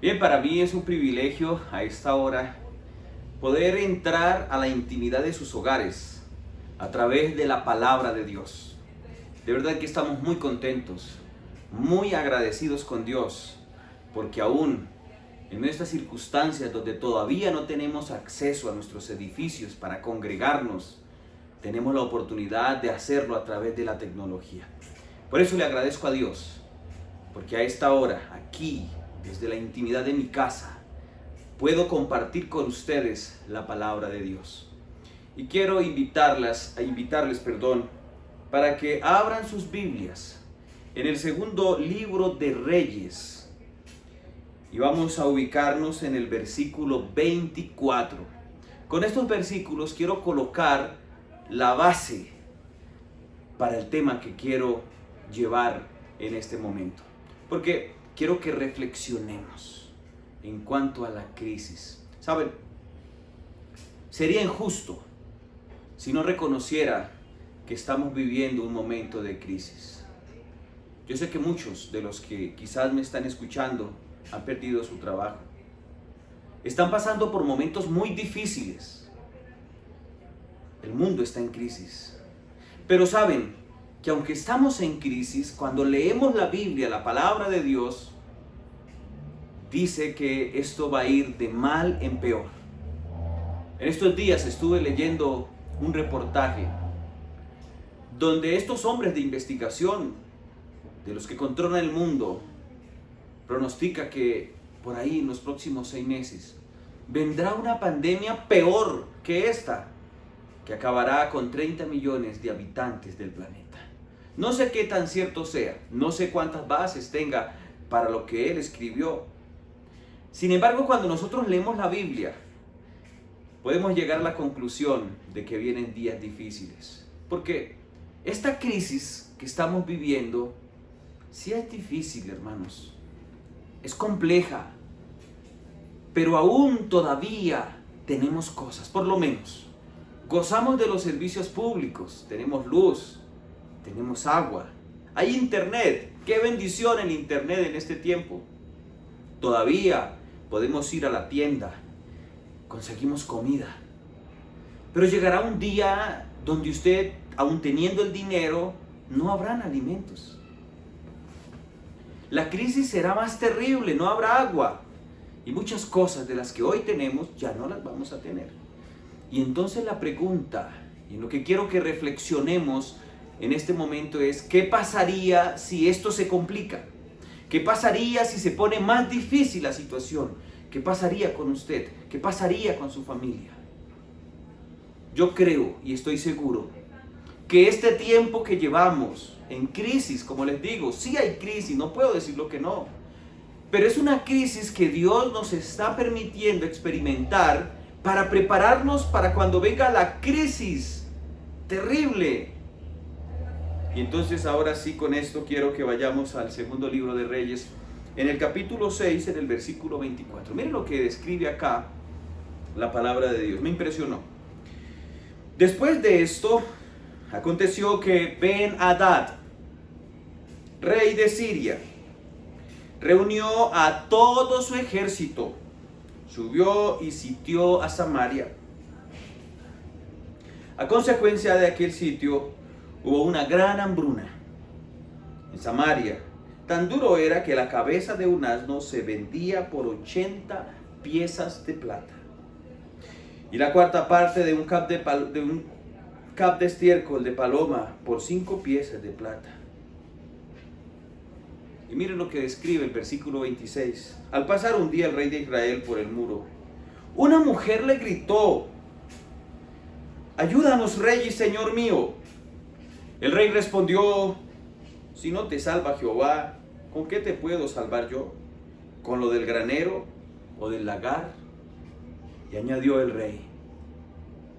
Bien, para mí es un privilegio a esta hora poder entrar a la intimidad de sus hogares a través de la palabra de Dios. De verdad que estamos muy contentos, muy agradecidos con Dios, porque aún en medio de estas circunstancias donde todavía no tenemos acceso a nuestros edificios para congregarnos, tenemos la oportunidad de hacerlo a través de la tecnología. Por eso le agradezco a Dios, porque a esta hora, aquí, desde la intimidad de mi casa, puedo compartir con ustedes la palabra de Dios. Y quiero invitarles, para que abran sus Biblias en el segundo libro de Reyes. Y vamos a ubicarnos en el versículo 24. Con estos versículos quiero colocar la base para el tema que quiero llevar en este momento. Porque quiero que reflexionemos en cuanto a la crisis. ¿Saben? Sería injusto si no reconociera que estamos viviendo un momento de crisis. Yo sé que muchos de los que quizás me están escuchando han perdido su trabajo. Están pasando por momentos muy difíciles. El mundo está en crisis. Pero saben que aunque estamos en crisis, cuando leemos la Biblia, la palabra de Dios, dice que esto va a ir de mal en peor. En estos días estuve leyendo un reportaje donde estos hombres de investigación, de los que controlan el mundo, pronostica que por ahí en los próximos 6 meses vendrá una pandemia peor que esta, que acabará con 30 millones de habitantes del planeta. No sé qué tan cierto sea, no sé cuántas bases tenga para lo que él escribió. Sin embargo, cuando nosotros leemos la Biblia, podemos llegar a la conclusión de que vienen días difíciles. Porque esta crisis que estamos viviendo, sí es difícil, hermanos. Es compleja. Pero aún todavía tenemos cosas, por lo menos. Gozamos de los servicios públicos, tenemos luz, tenemos agua, hay internet. ¡Qué bendición el internet en este tiempo! Todavía podemos ir a la tienda, conseguimos comida. Pero llegará un día donde usted, aun teniendo el dinero, no habrán alimentos. La crisis será más terrible, no habrá agua. Y muchas cosas de las que hoy tenemos ya no las vamos a tener. Y entonces la pregunta, y en lo que quiero que reflexionemos en este momento es, ¿qué pasaría si esto se complica? ¿Qué pasaría si se pone más difícil la situación? ¿Qué pasaría con usted? ¿Qué pasaría con su familia? Yo creo y estoy seguro que este tiempo que llevamos en crisis, como les digo, sí hay crisis, no puedo decirlo que no, pero es una crisis que Dios nos está permitiendo experimentar para prepararnos para cuando venga la crisis terrible. Y entonces ahora sí, con esto quiero que vayamos al segundo libro de Reyes, en el capítulo 6, en el versículo 24. Miren lo que describe acá la palabra de Dios, me impresionó. Después de esto, aconteció que Ben-Hadad, rey de Siria, reunió a todo su ejército, subió y sitió a Samaria. A consecuencia de aquel sitio, hubo una gran hambruna en Samaria. Tan duro era que la cabeza de un asno se vendía por 80 piezas de plata. Y la cuarta parte de un cap de estiércol de paloma por 5 piezas de plata. Y miren lo que describe el versículo 26. Al pasar un día el rey de Israel por el muro, una mujer le gritó: «Ayúdanos, rey y señor mío». El rey respondió: «Si no te salva Jehová, ¿con qué te puedo salvar yo? ¿Con lo del granero o del lagar?». Y añadió el rey: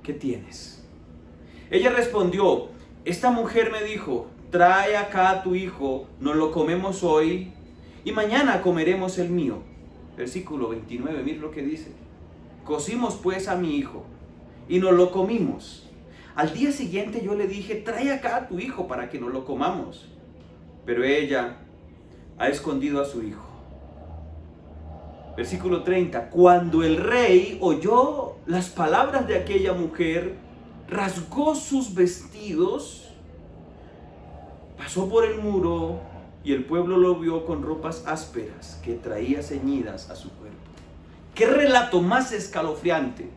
«¿Qué tienes?». Ella respondió: «Esta mujer me dijo: trae acá a tu hijo, nos lo comemos hoy y mañana comeremos el mío». Versículo 29, miren lo que dice. «Cocimos pues a mi hijo y nos lo comimos. Al día siguiente yo le dije: trae acá a tu hijo para que nos lo comamos. Pero ella ha escondido a su hijo». Versículo 30. Cuando el rey oyó las palabras de aquella mujer, rasgó sus vestidos, pasó por el muro y el pueblo lo vio con ropas ásperas que traía ceñidas a su cuerpo. ¿Qué relato más escalofriante?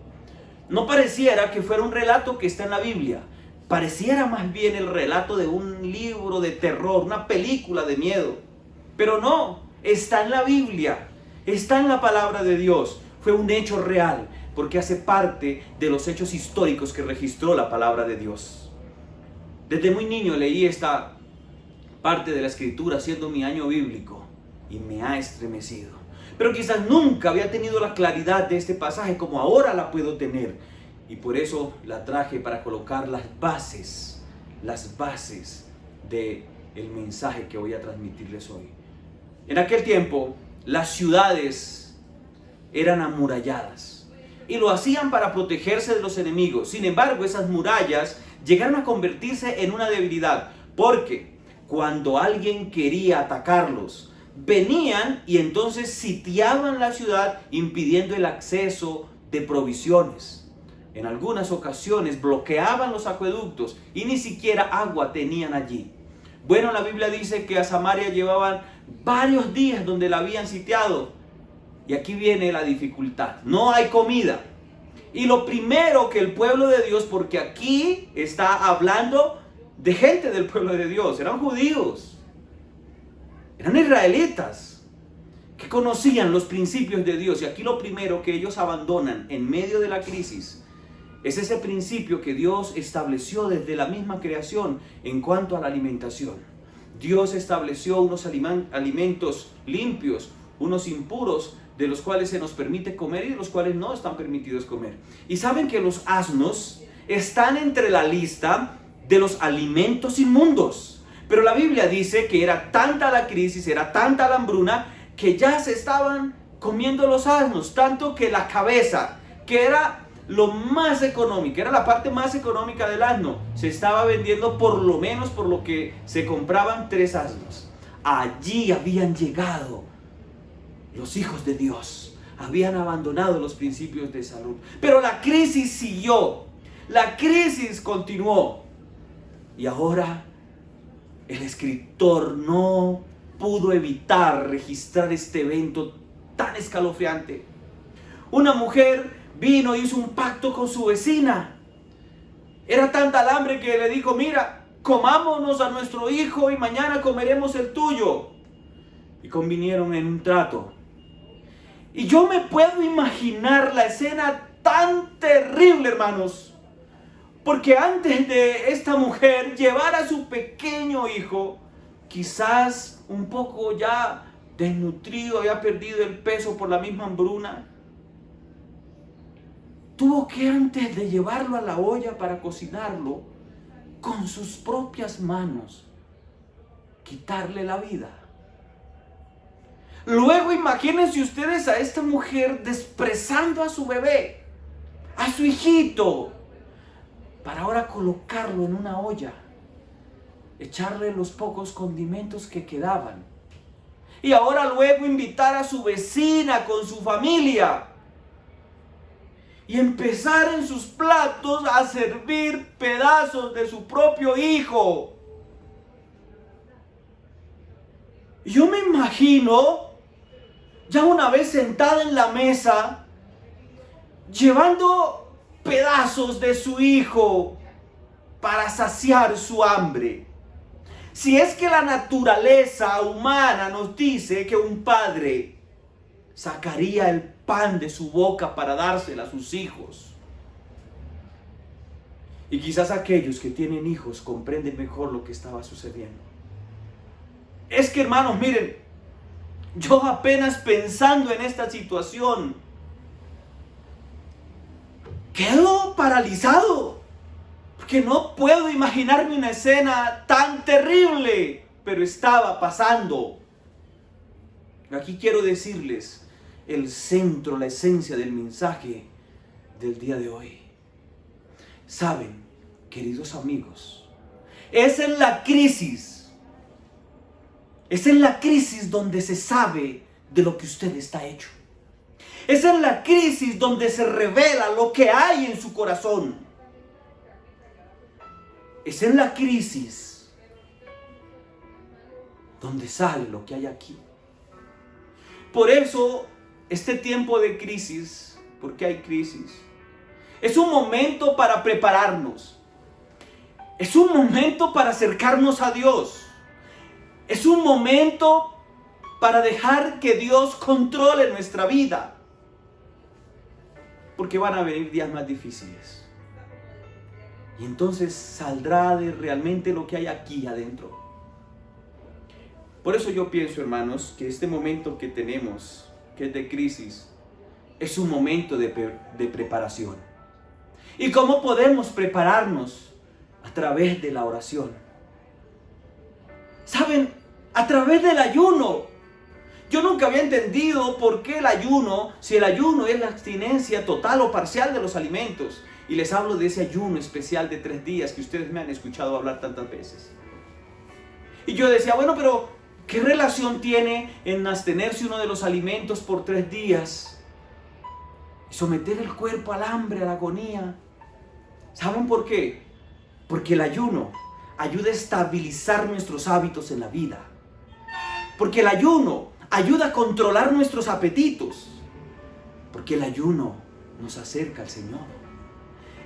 No pareciera que fuera un relato que está en la Biblia. Pareciera más bien el relato de un libro de terror, una película de miedo. Pero no, está en la Biblia, está en la palabra de Dios. Fue un hecho real, porque hace parte de los hechos históricos que registró la palabra de Dios. Desde muy niño leí esta parte de la escritura siendo mi año bíblico y me ha estremecido. Pero quizás nunca había tenido la claridad de este pasaje como ahora la puedo tener. Y por eso la traje para colocar las bases del mensaje que voy a transmitirles hoy. En aquel tiempo, las ciudades eran amuralladas y lo hacían para protegerse de los enemigos. Sin embargo, esas murallas llegaron a convertirse en una debilidad, porque cuando alguien quería atacarlos, venían y entonces sitiaban la ciudad, impidiendo el acceso de provisiones. En algunas ocasiones bloqueaban los acueductos y ni siquiera agua tenían allí. Bueno, la Biblia dice que a Samaria llevaban varios días donde la habían sitiado. Y aquí viene la dificultad. No hay comida. Y lo primero que el pueblo de Dios, porque aquí está hablando de gente del pueblo de Dios, eran judíos, eran israelitas que conocían los principios de Dios. Y aquí lo primero que ellos abandonan en medio de la crisis es ese principio que Dios estableció desde la misma creación en cuanto a la alimentación. Dios estableció unos alimentos limpios, unos impuros, de los cuales se nos permite comer y de los cuales no están permitidos comer. Y saben que los asnos están entre la lista de los alimentos inmundos. Pero la Biblia dice que era tanta la crisis, era tanta la hambruna, que ya se estaban comiendo los asnos, tanto que la cabeza, que era lo más económico, era la parte más económica del asno, se estaba vendiendo por lo menos por lo que se compraban 3 asnos. Allí habían llegado los hijos de Dios, habían abandonado los principios de salud. Pero la crisis siguió, la crisis continuó. Y ahora el escritor no pudo evitar registrar este evento tan escalofriante. Una mujer vino y hizo un pacto con su vecina. Era tanta el hambre que le dijo: mira, comámonos a nuestro hijo y mañana comeremos el tuyo. Y convinieron en un trato. Y yo me puedo imaginar la escena tan terrible, hermanos. Porque antes de esta mujer llevar a su pequeño hijo, quizás un poco ya desnutrido, había perdido el peso por la misma hambruna, tuvo que, antes de llevarlo a la olla para cocinarlo, con sus propias manos, quitarle la vida. Luego imagínense ustedes a esta mujer desprezando a su bebé, a su hijito, para ahora colocarlo en una olla, echarle los pocos condimentos que quedaban, y ahora luego invitar a su vecina con su familia y empezar en sus platos a servir pedazos de su propio hijo. Yo me imagino, ya una vez sentada en la mesa, llevando pedazos de su hijo para saciar su hambre. Si es que la naturaleza humana nos dice que un padre sacaría el pan de su boca para dársela a sus hijos. Y quizás aquellos que tienen hijos comprenden mejor lo que estaba sucediendo. Es que, hermanos, miren, yo apenas pensando en esta situación, quedo paralizado, porque no puedo imaginarme una escena tan terrible, pero estaba pasando. Aquí quiero decirles el centro, la esencia del mensaje del día de hoy. Saben, queridos amigos, es en la crisis donde se sabe de lo que usted está hecho. Es en la crisis donde se revela lo que hay en su corazón. Es en la crisis donde sale lo que hay aquí. Por eso, este tiempo de crisis, porque hay crisis, es un momento para prepararnos. Es un momento para acercarnos a Dios. Es un momento para dejar que Dios controle nuestra vida. Porque van a venir días más difíciles. Y entonces saldrá de realmente lo que hay aquí adentro. Por eso yo pienso, hermanos, que este momento que tenemos, que es de crisis, es un momento de preparación. ¿Y cómo podemos prepararnos? A través de la oración. ¿Saben? A través del ayuno. Yo nunca había entendido por qué el ayuno, si el ayuno es la abstinencia total o parcial de los alimentos. Y les hablo de ese ayuno especial de 3 días que ustedes me han escuchado hablar tantas veces. Y yo decía, bueno, pero ¿qué relación tiene en abstenerse uno de los alimentos por 3 días? Y someter el cuerpo al hambre, a la agonía. ¿Saben por qué? Porque el ayuno ayuda a estabilizar nuestros hábitos en la vida. Porque el ayuno ayuda a controlar nuestros apetitos. Porque el ayuno nos acerca al Señor.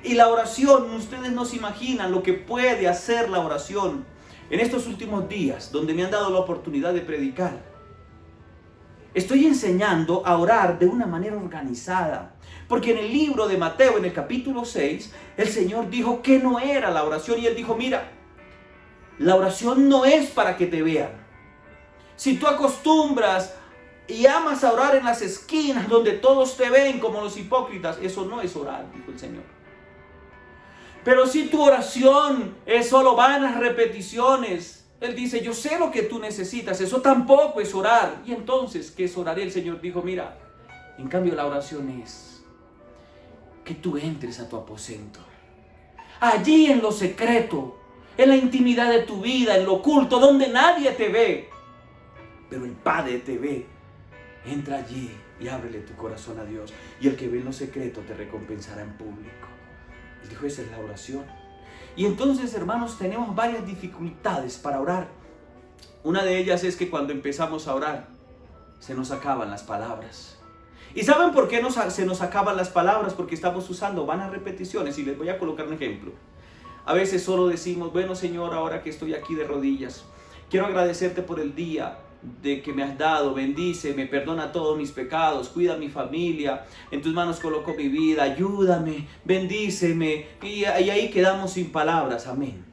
Y la oración, ustedes no se imaginan lo que puede hacer la oración en estos últimos días, donde me han dado la oportunidad de predicar. Estoy enseñando a orar de una manera organizada. Porque en el libro de Mateo, en el capítulo 6, el Señor dijo que no era la oración. Y Él dijo, mira, la oración no es para que te vean. Si tú acostumbras y amas a orar en las esquinas donde todos te ven como los hipócritas, eso no es orar, dijo el Señor. Pero si tu oración es solo vanas repeticiones, Él dice, yo sé lo que tú necesitas, eso tampoco es orar. Y entonces, ¿qué es orar? El Señor dijo, mira, en cambio la oración es que tú entres a tu aposento. Allí en lo secreto, en la intimidad de tu vida, en lo oculto, donde nadie te ve, pero el Padre te ve. Entra allí y ábrele tu corazón a Dios. Y el que ve en lo secreto te recompensará en público. Él dijo, esa es la oración. Y entonces, hermanos, tenemos varias dificultades para orar. Una de ellas es que cuando empezamos a orar, se nos acaban las palabras. ¿Y saben por qué se nos acaban las palabras? Porque estamos usando vanas repeticiones. Y les voy a colocar un ejemplo. A veces solo decimos, bueno, Señor, ahora que estoy aquí de rodillas, quiero agradecerte por el día de que me has dado. Bendíceme, perdona todos mis pecados, cuida a mi familia, en tus manos coloco mi vida, ayúdame, bendíceme. Y ahí quedamos sin palabras, amén.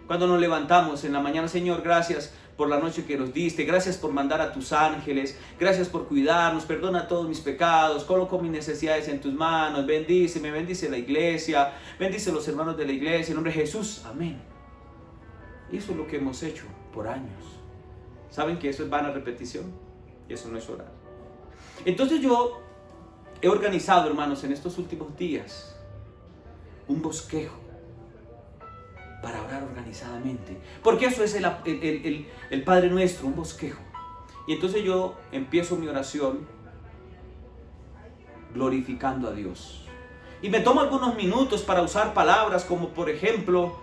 Cuando nos levantamos en la mañana, Señor, gracias por la noche que nos diste, gracias por mandar a tus ángeles, gracias por cuidarnos, perdona todos mis pecados, coloco mis necesidades en tus manos, bendíceme, bendice la iglesia, bendice a los hermanos de la iglesia, en nombre de Jesús, amén. Y eso es lo que hemos hecho por años. ¿Saben que eso es vana repetición? Y eso no es orar. Entonces yo he organizado, hermanos, en estos últimos días, un bosquejo para orar organizadamente. Porque eso es el Padre Nuestro, un bosquejo. Y entonces yo empiezo mi oración glorificando a Dios. Y me tomo algunos minutos para usar palabras como, por ejemplo,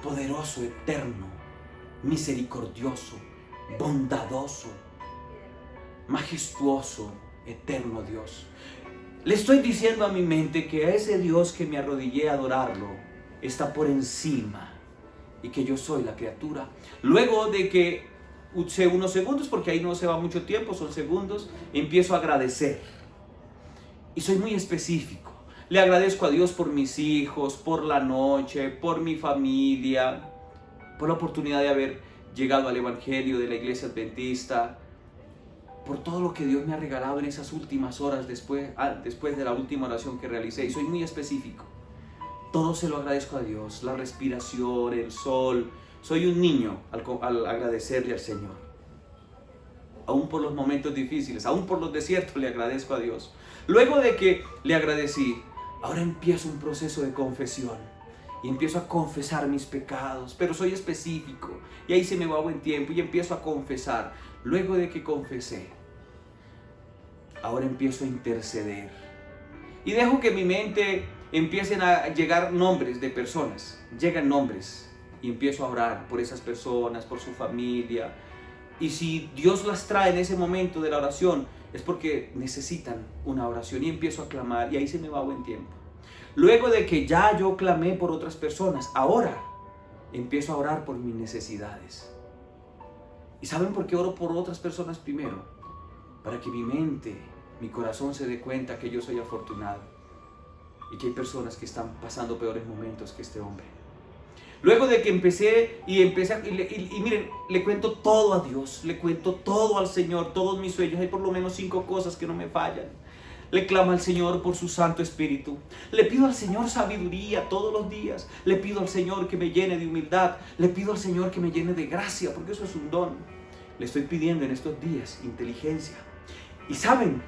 poderoso, eterno, misericordioso, bondadoso, majestuoso, eterno Dios. Le estoy diciendo a mi mente que a ese Dios que me arrodillé a adorarlo está por encima y que yo soy la criatura. Luego de que usé unos segundos, porque ahí no se va mucho tiempo, son segundos, empiezo a agradecer. Y soy muy específico. Le agradezco a Dios por mis hijos, por la noche, por mi familia, por la oportunidad de haber llegado al Evangelio de la Iglesia Adventista, por todo lo que Dios me ha regalado en esas últimas horas después de la última oración que realicé. Y soy muy específico. Todo se lo agradezco a Dios, la respiración, el sol. Soy un niño al agradecerle al Señor. Aún por los momentos difíciles, aún por los desiertos, le agradezco a Dios. Luego de que le agradecí, ahora empiezo un proceso de confesión. Y empiezo a confesar mis pecados, pero soy específico. Y ahí se me va buen tiempo y empiezo a confesar. Luego de que confesé, ahora empiezo a interceder. Y dejo que mi mente empiecen a llegar nombres de personas. Llegan nombres y empiezo a orar por esas personas, por su familia. Y si Dios las trae en ese momento de la oración, es porque necesitan una oración, y empiezo a clamar, y ahí se me va buen tiempo. Luego de que ya yo clamé por otras personas, ahora empiezo a orar por mis necesidades. ¿Y saben por qué oro por otras personas primero? Para que mi mente, mi corazón se dé cuenta que yo soy afortunado y que hay personas que están pasando peores momentos que este hombre. Luego de que empecé y miren, le cuento todo a Dios, le cuento todo al Señor, todos mis sueños. Hay por lo menos 5 cosas que no me fallan. Le clamo al Señor por su Santo Espíritu. Le pido al Señor sabiduría todos los días. Le pido al Señor que me llene de humildad. Le pido al Señor que me llene de gracia, porque eso es un don. Le estoy pidiendo en estos días inteligencia. Y saben,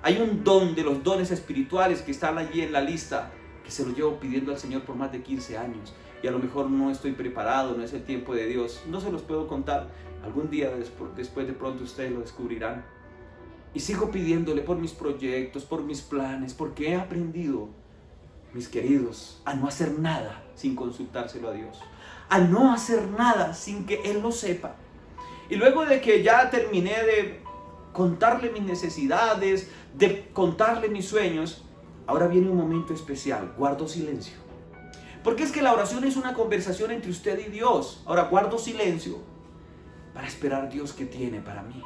hay un don de los dones espirituales que están allí en la lista, que se lo llevo pidiendo al Señor por más de 15 años. Y a lo mejor no estoy preparado, no es el tiempo de Dios. No se los puedo contar. Algún día después de pronto ustedes lo descubrirán. Y sigo pidiéndole por mis proyectos, por mis planes, porque he aprendido, mis queridos, a no hacer nada sin consultárselo a Dios. A no hacer nada sin que Él lo sepa. Y luego de que ya terminé de contarle mis necesidades, de contarle mis sueños, ahora viene un momento especial. Guardo silencio. Porque es que la oración es una conversación entre usted y Dios. Ahora guardo silencio para esperar Dios qué tiene para mí.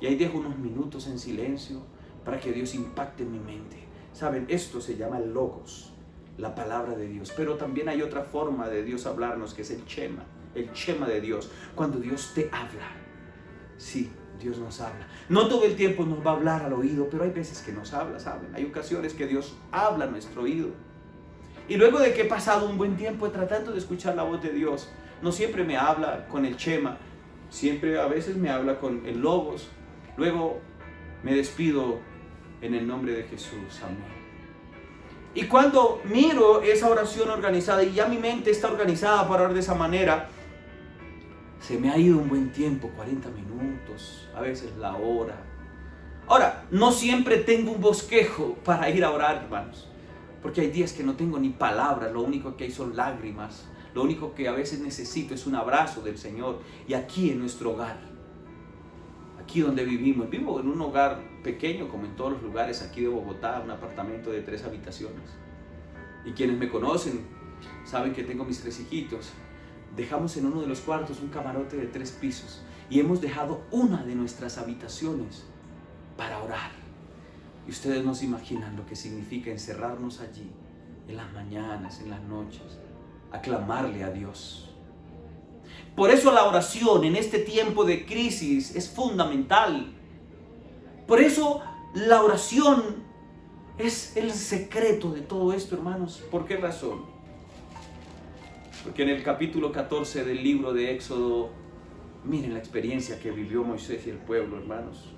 Y ahí dejo unos minutos en silencio para que Dios impacte en mi mente. Saben, esto se llama el logos, la palabra de Dios. Pero también hay otra forma de Dios hablarnos, que es el chema de Dios. Cuando Dios te habla. Sí, Dios nos habla. No todo el tiempo nos va a hablar al oído, pero hay veces que nos habla, ¿saben? Hay ocasiones que Dios habla a nuestro oído. Y luego de que he pasado un buen tiempo tratando de escuchar la voz de Dios, no siempre me habla con el chema, siempre a veces me habla con el logos. Luego me despido en el nombre de Jesús. Amén. Y cuando miro esa oración organizada y ya mi mente está organizada para orar de esa manera, se me ha ido un buen tiempo, 40 minutos, a veces la hora. Ahora, no siempre tengo un bosquejo para ir a orar, hermanos. Porque hay días que no tengo ni palabras, lo único que hay son lágrimas. Lo único que a veces necesito es un abrazo del Señor. Y aquí en nuestro hogar, aquí donde vivimos, vivo en un hogar pequeño como en todos los lugares aquí de Bogotá, un apartamento de 3 habitaciones. Y quienes me conocen saben que tengo mis 3 hijitos. Dejamos en uno de los cuartos un camarote de 3 pisos y hemos dejado una de nuestras habitaciones para orar. Y ustedes no se imaginan lo que significa encerrarnos allí en las mañanas, en las noches, a clamarle a Dios. Por eso la oración en este tiempo de crisis es fundamental. Por eso la oración es el secreto de todo esto, hermanos. ¿Por qué razón? Porque en el capítulo 14 del libro de Éxodo, miren la experiencia que vivió Moisés y el pueblo, hermanos,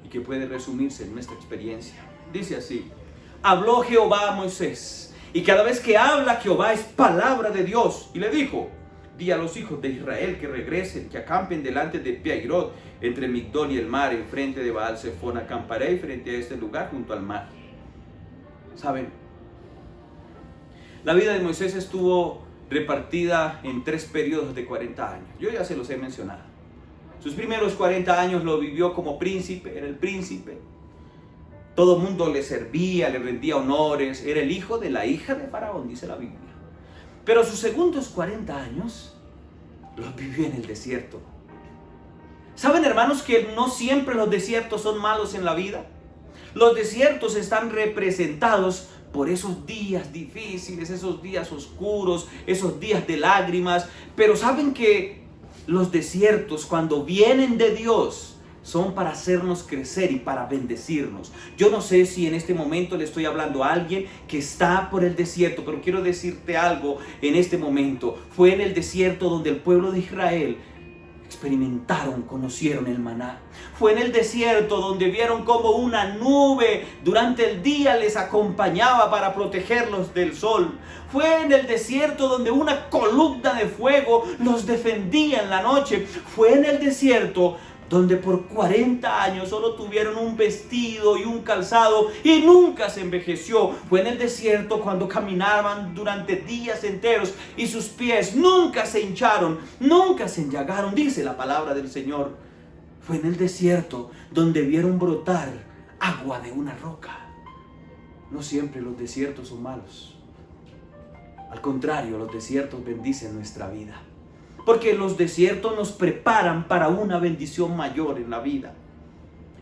y que puede resumirse en nuestra experiencia. Dice así: habló Jehová a Moisés, y cada vez que habla Jehová es palabra de Dios, y le dijo: di a los hijos de Israel que regresen, que acampen delante de Pi-Hahirot, entre Migdol y el mar, enfrente de Baal-Zephón. Acamparé frente a este lugar junto al mar. ¿Saben? La vida de Moisés estuvo repartida en 3 periodos de 40 años. Yo ya se los he mencionado. Sus primeros 40 años lo vivió como príncipe, era el príncipe. Todo el mundo le servía, le rendía honores, era el hijo de la hija de Faraón, dice la Biblia. Pero sus segundos 40 años los vivió en el desierto. ¿Saben, hermanos, que no siempre los desiertos son malos en la vida? Los desiertos están representados por esos días difíciles, esos días oscuros, esos días de lágrimas. Pero ¿saben que los desiertos, cuando vienen de Dios, son para hacernos crecer y para bendecirnos? Yo no sé si en este momento le estoy hablando a alguien que está por el desierto, pero quiero decirte algo en este momento. Fue en el desierto donde el pueblo de Israel experimentaron, conocieron el maná. Fue en el desierto donde vieron cómo una nube durante el día les acompañaba para protegerlos del sol. Fue en el desierto donde una columna de fuego los defendía en la noche. Fue en el desierto donde por 40 años solo tuvieron un vestido y un calzado y nunca se envejeció. Fue en el desierto cuando caminaban durante días enteros y sus pies nunca se hincharon, nunca se enllagaron, dice la palabra del Señor. Fue en el desierto donde vieron brotar agua de una roca. No siempre los desiertos son malos. Al contrario, los desiertos bendicen nuestra vida. Porque los desiertos nos preparan para una bendición mayor en la vida.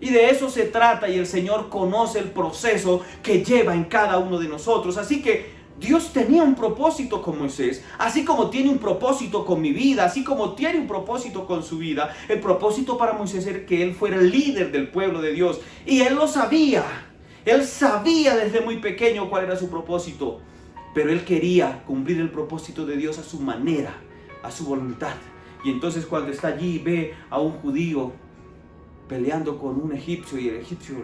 Y de eso se trata, y el Señor conoce el proceso que lleva en cada uno de nosotros. Así que Dios tenía un propósito con Moisés, así como tiene un propósito con mi vida, así como tiene un propósito con su vida. El propósito para Moisés era que él fuera el líder del pueblo de Dios. Y él lo sabía. Él sabía desde muy pequeño cuál era su propósito. Pero él quería cumplir el propósito de Dios a su manera, a su voluntad. Y entonces cuando está allí y ve a un judío peleando con un egipcio y el egipcio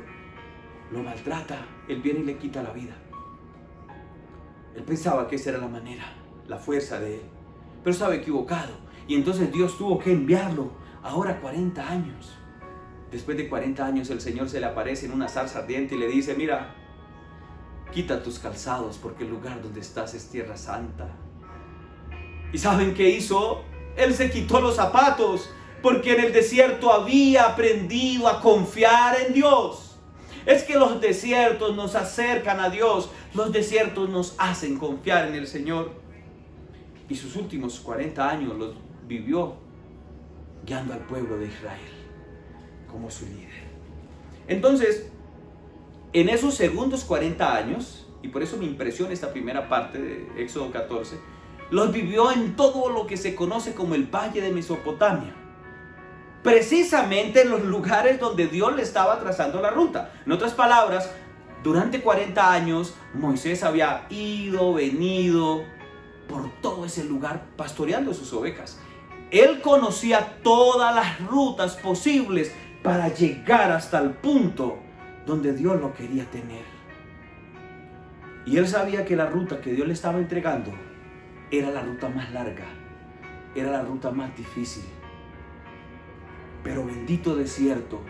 lo maltrata, él viene y le quita la vida. Él pensaba que esa era la manera, la fuerza de él, pero estaba equivocado. Y entonces Dios tuvo que enviarlo ahora 40 años. Después de 40 años el Señor se le aparece en una zarza ardiente y le dice: mira, quita tus calzados porque el lugar donde estás es tierra santa. ¿Y saben qué hizo? Él se quitó los zapatos porque en el desierto había aprendido a confiar en Dios. Es que los desiertos nos acercan a Dios. Los desiertos nos hacen confiar en el Señor. Y sus últimos 40 años los vivió guiando al pueblo de Israel como su líder. Entonces, en esos segundos 40 años, y por eso me impresiona esta primera parte de Éxodo 14, los vivió en todo lo que se conoce como el Valle de Mesopotamia. Precisamente en los lugares donde Dios le estaba trazando la ruta. En otras palabras, durante 40 años Moisés había ido, venido por todo ese lugar pastoreando sus ovejas. Él conocía todas las rutas posibles para llegar hasta el punto donde Dios lo quería tener. Y él sabía que la ruta que Dios le estaba entregando era la ruta más larga, era la ruta más difícil. Pero bendito desierto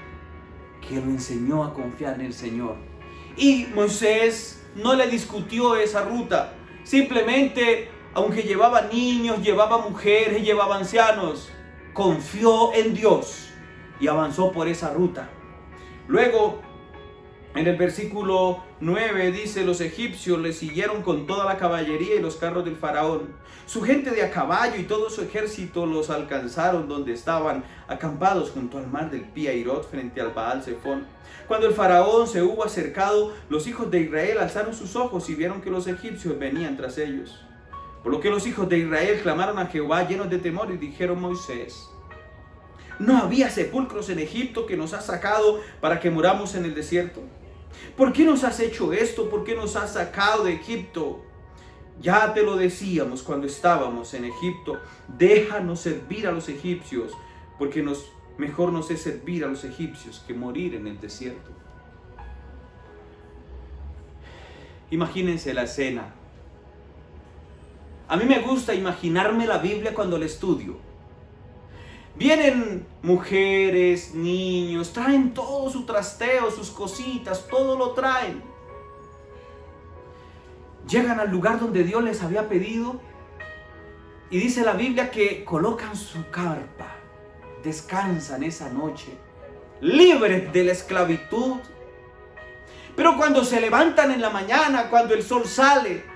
que lo enseñó a confiar en el Señor. Y Moisés no le discutió esa ruta. Simplemente, aunque llevaba niños, llevaba mujeres, llevaba ancianos, confió en Dios y avanzó por esa ruta. Luego, en el versículo 9 dice: los egipcios le siguieron con toda la caballería y los carros del faraón. Su gente de a caballo y todo su ejército los alcanzaron donde estaban acampados junto al mar del Pi-Hahirot frente al Baal-Zephón. Cuando el faraón se hubo acercado, los hijos de Israel alzaron sus ojos y vieron que los egipcios venían tras ellos. Por lo que los hijos de Israel clamaron a Jehová llenos de temor y dijeron: Moisés, ¿no había sepulcros en Egipto que nos has sacado para que muramos en el desierto? ¿Por qué nos has hecho esto? ¿Por qué nos has sacado de Egipto? Ya te lo decíamos cuando estábamos en Egipto: déjanos servir a los egipcios, porque mejor nos es servir a los egipcios que morir en el desierto. Imagínense la escena. A mí me gusta imaginarme la Biblia cuando la estudio. Vienen mujeres, niños, traen todo su trasteo, sus cositas, todo lo traen. Llegan al lugar donde Dios les había pedido y dice la Biblia que colocan su carpa, descansan esa noche, libres de la esclavitud. Pero cuando se levantan en la mañana, cuando el sol sale,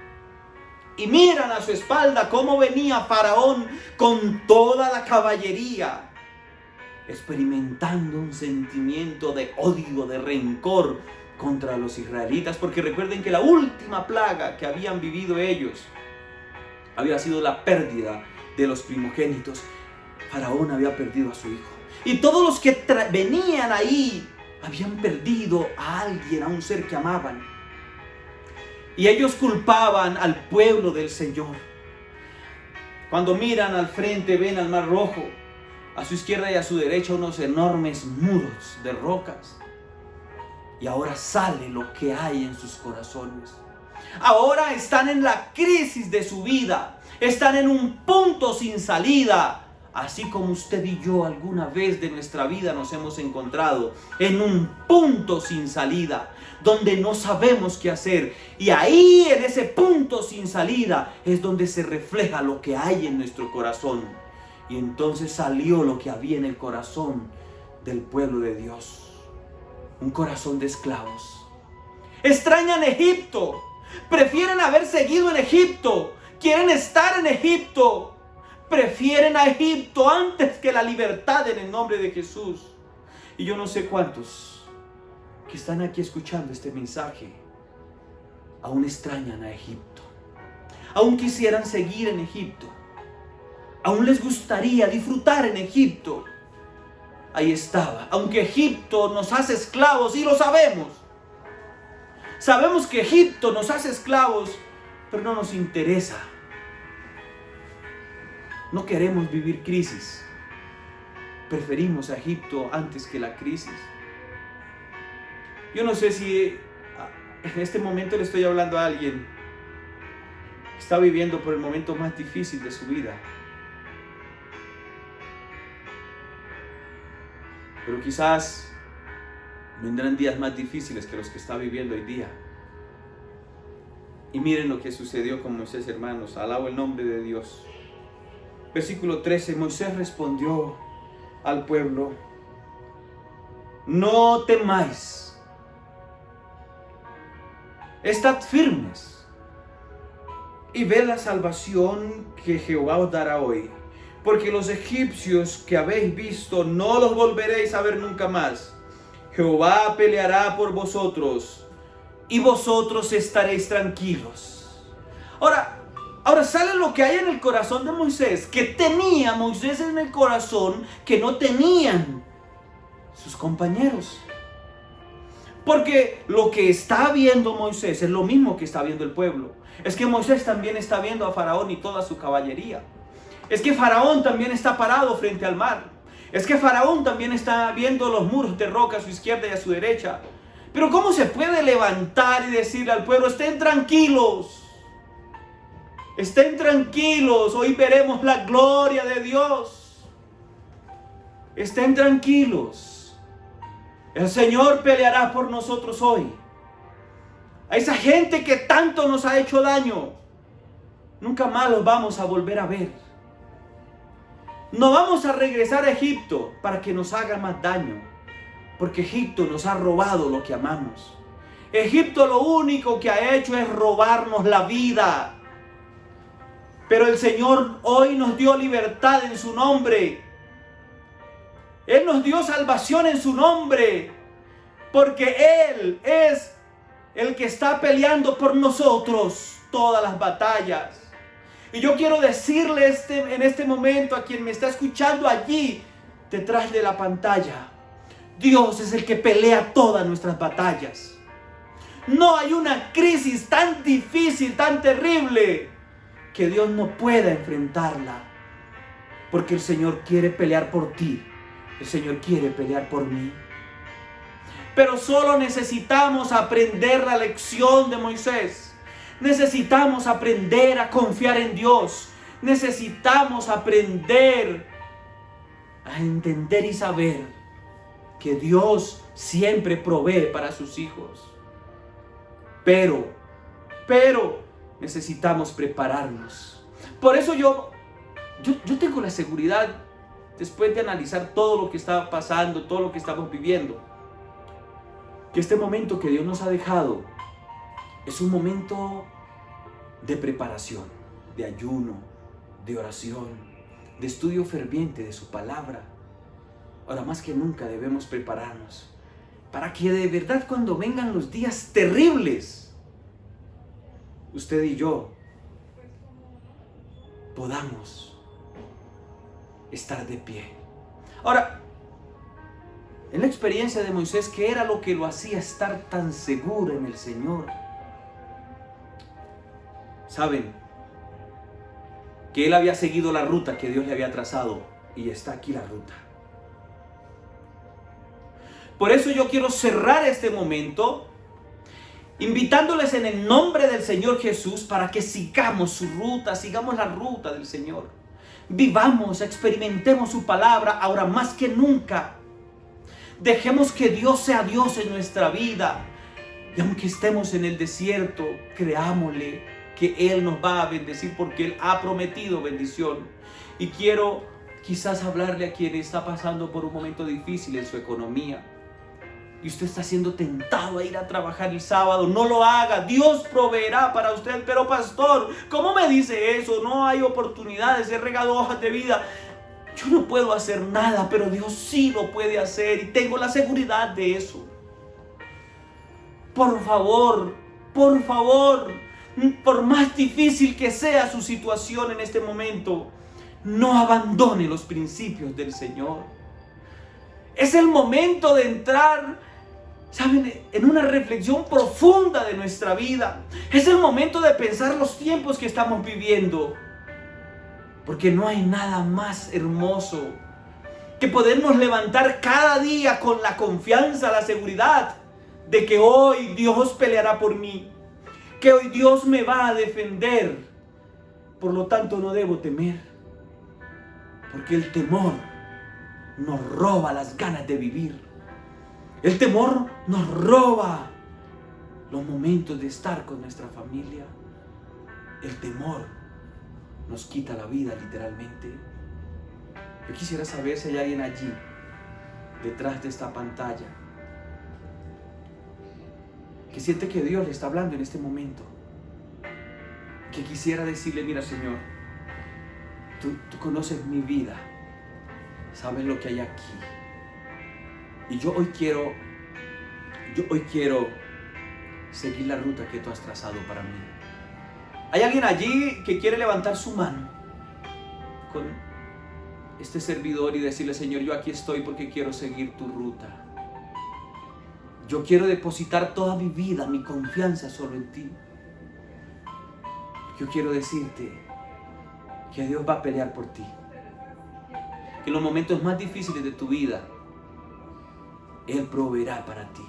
y miran a su espalda cómo venía Faraón con toda la caballería, experimentando un sentimiento de odio, de rencor contra los israelitas, porque recuerden que la última plaga que habían vivido ellos había sido la pérdida de los primogénitos. Faraón había perdido a su hijo, y todos los que venían ahí habían perdido a alguien, a un ser que amaban. Y ellos culpaban al pueblo del Señor. Cuando miran al frente, ven al Mar Rojo. A su izquierda y a su derecha unos enormes muros de rocas. Y ahora sale lo que hay en sus corazones. Ahora están en la crisis de su vida. Están en un punto sin salida. así como usted y yo alguna vez de nuestra vida nos hemos encontrado en un punto sin salida, donde no sabemos qué hacer. Y ahí, en ese punto sin salida, es donde se refleja lo que hay en nuestro corazón. Y entonces salió lo que había en el corazón del pueblo de Dios. Un corazón de esclavos. Extrañan Egipto. Prefieren haber seguido en Egipto. Quieren estar en Egipto. Prefieren a Egipto antes que la libertad en el nombre de Jesús. Y yo no sé cuántos que están aquí escuchando este mensaje aún extrañan a Egipto. Aún quisieran seguir en Egipto. Aún les gustaría disfrutar en Egipto. Ahí estaba. Aunque Egipto nos hace esclavos, y lo sabemos. Sabemos que Egipto nos hace esclavos, pero no nos interesa. No queremos vivir crisis. Preferimos a Egipto antes que la crisis. Yo no sé si en este momento le estoy hablando a alguien que está viviendo por el momento más difícil de su vida. Pero quizás vendrán días más difíciles que los que está viviendo hoy día. Y miren lo que sucedió con Moisés, hermanos. Alabo el nombre de Dios. Versículo 13. Moisés respondió al pueblo: no temáis, estad firmes y ved la salvación que Jehová os dará hoy. Porque los egipcios que habéis visto no los volveréis a ver nunca más. Jehová peleará por vosotros y vosotros estaréis tranquilos. Ahora sale lo que hay en el corazón de Moisés, que tenía Moisés en el corazón, que no tenían sus compañeros. Porque lo que está viendo Moisés es lo mismo que está viendo el pueblo. Es que Moisés también está viendo a Faraón y toda su caballería. Es que Faraón también está parado frente al mar. Es que Faraón también está viendo los muros de roca a su izquierda y a su derecha. Pero ¿cómo se puede levantar y decirle al pueblo: estén tranquilos? Estén tranquilos, hoy veremos la gloria de Dios. Estén tranquilos. El Señor peleará por nosotros hoy. A esa gente que tanto nos ha hecho daño, nunca más los vamos a volver a ver. No vamos a regresar a Egipto para que nos haga más daño, porque Egipto nos ha robado lo que amamos. Egipto lo único que ha hecho es robarnos la vida. Pero el Señor hoy nos dio libertad en su nombre. Él nos dio salvación en su nombre, porque Él es el que está peleando por nosotros todas las batallas. Y yo quiero decirle en este momento a quien me está escuchando allí detrás de la pantalla: Dios es el que pelea todas nuestras batallas. No hay una crisis tan difícil, tan terrible, que Dios no pueda enfrentarla. Porque el Señor quiere pelear por ti. El Señor quiere pelear por mí. Pero solo necesitamos aprender la lección de Moisés. Necesitamos aprender a confiar en Dios. Necesitamos aprender a entender y saber que Dios siempre provee para sus hijos. Pero necesitamos prepararnos. Por eso yo tengo la seguridad, después de analizar todo lo que está pasando, todo lo que estamos viviendo, que este momento que Dios nos ha dejado es un momento de preparación, de ayuno, de oración, de estudio ferviente de su palabra. Ahora más que nunca debemos prepararnos para que de verdad, cuando vengan los días terribles, usted y yo podamos estar de pie. Ahora, en la experiencia de Moisés, ¿qué era lo que lo hacía estar tan seguro en el Señor? Saben que él había seguido la ruta que Dios le había trazado, y está aquí la ruta. Por eso yo quiero cerrar este momento invitándoles en el nombre del Señor Jesús para que sigamos su ruta, sigamos la ruta del Señor. Vivamos, experimentemos su palabra ahora más que nunca. Dejemos que Dios sea Dios en nuestra vida. Y aunque estemos en el desierto, creámosle que Él nos va a bendecir porque Él ha prometido bendición. Y quiero quizás hablarle a quien está pasando por un momento difícil en su economía. Y usted está siendo tentado a ir a trabajar el sábado. No lo haga. Dios proveerá para usted. Pero pastor, ¿cómo me dice eso? No hay oportunidades. He regado hojas de vida. Yo no puedo hacer nada, pero Dios sí lo puede hacer. Y tengo la seguridad de eso. Por favor, por más difícil que sea su situación en este momento, no abandone los principios del Señor. Es el momento de entrar, ¿saben?, en una reflexión profunda de nuestra vida. Es el momento de pensar los tiempos que estamos viviendo. Porque no hay nada más hermoso que podernos levantar cada día con la confianza, la seguridad de que hoy Dios peleará por mí, que hoy Dios me va a defender. Por lo tanto, no debo temer, porque el temor nos roba las ganas de vivir. El temor nos roba los momentos de estar con nuestra familia. El temor nos quita la vida, literalmente. Yo quisiera saber si hay alguien allí, detrás de esta pantalla, que siente que Dios le está hablando en este momento, que quisiera decirle: mira, Señor, tú conoces mi vida, sabes lo que hay aquí, y yo hoy quiero seguir la ruta que tú has trazado para mí. ¿Hay alguien allí que quiere levantar su mano con este servidor y decirle: Señor, yo aquí estoy porque quiero seguir tu ruta? Yo quiero depositar toda mi vida, mi confianza solo en ti. Yo quiero decirte que Dios va a pelear por ti. Que en los momentos más difíciles de tu vida, Él proveerá para ti.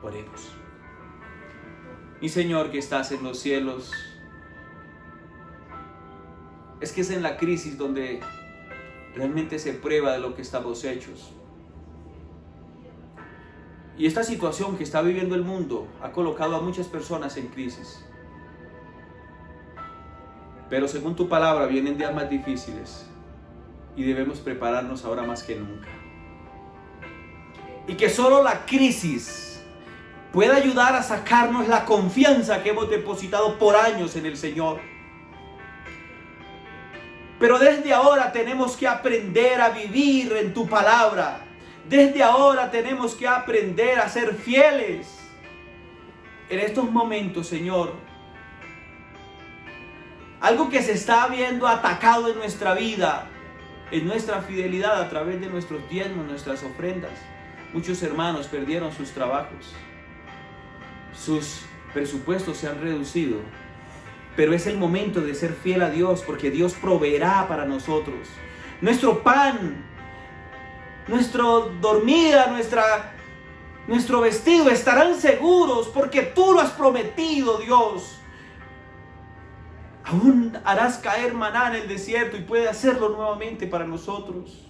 Oremos. Mi Señor que estás en los cielos, es que es en la crisis donde realmente se prueba de lo que estamos hechos. Y esta situación que está viviendo el mundo ha colocado a muchas personas en crisis. Pero según tu palabra vienen días más difíciles y debemos prepararnos ahora más que nunca. Y que solo la crisis pueda ayudar a sacarnos la confianza que hemos depositado por años en el Señor. Pero desde ahora tenemos que aprender a vivir en tu palabra. Desde ahora tenemos que aprender a ser fieles. En estos momentos, Señor, algo que se está viendo atacado en nuestra vida, en nuestra fidelidad a través de nuestros diezmos, nuestras ofrendas. Muchos hermanos perdieron sus trabajos. Sus presupuestos se han reducido. Pero es el momento de ser fiel a Dios, porque Dios proveerá para nosotros. Nuestro pan, nuestra dormida, nuestro vestido estarán seguros, porque tú lo has prometido, Dios. Aún harás caer maná en el desierto y puedes hacerlo nuevamente para nosotros.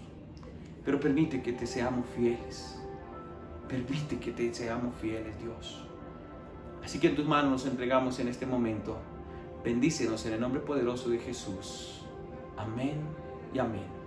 Pero permite que te seamos fieles. Permite que te seamos fieles, Dios. Así que en tus manos nos entregamos en este momento. Bendícenos en el nombre poderoso de Jesús. Amén y amén.